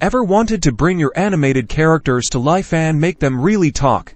Ever wanted to bring your animated characters to life and make them really talk?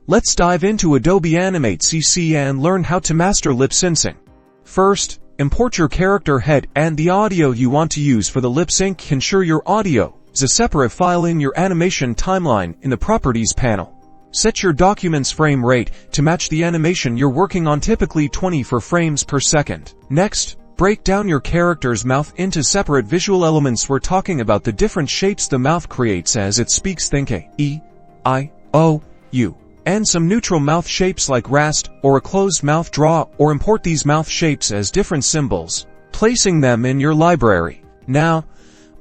Let's dive into Adobe Animate CC and learn how to master lip syncing. First, import your character head and the audio you want to use for the lip sync. Ensure your audio is a separate file in your animation timeline in the Properties panel. Set your document's frame rate to match the animation you're working on, typically 24 frames per second. Next, break down your character's mouth into separate visual elements. We're talking about the different shapes the mouth creates as it speaks. Think A, E, I, O, U. And some neutral mouth shapes like rast or a closed mouth. Draw or import these mouth shapes as different symbols, placing them in your library. Now,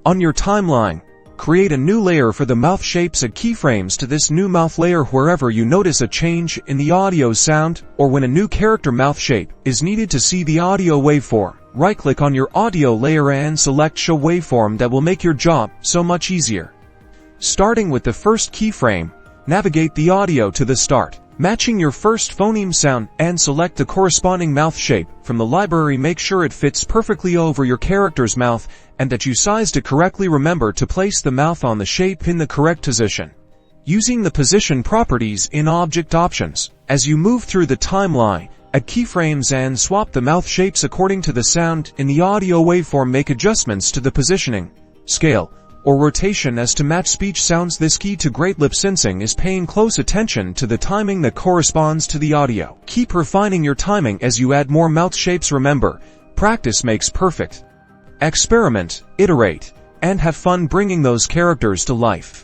on your timeline, create a new layer for the mouth shapes. Add keyframes to this new mouth layer wherever you notice a change in the audio sound or when a new character mouth shape is needed to see the audio waveform. Right-click on your audio layer and select Show Waveform. That will make your job so much easier. Starting with the first keyframe, navigate the audio to the start, matching your first phoneme sound, and select the corresponding mouth shape from the library. Make sure it fits perfectly over your character's mouth and that you sized it correctly. Remember to place the mouth on the shape in the correct position, using the position properties in Object Options. As you move through the timeline, add keyframes and swap the mouth shapes according to the sound in the audio waveform. Make adjustments to the positioning, scale, or rotation as to match speech sounds. This key to great lip syncing is paying close attention to the timing that corresponds to the audio. Keep refining your timing as you add more mouth shapes. Remember, practice makes perfect. Experiment, iterate, and have fun bringing those characters to life.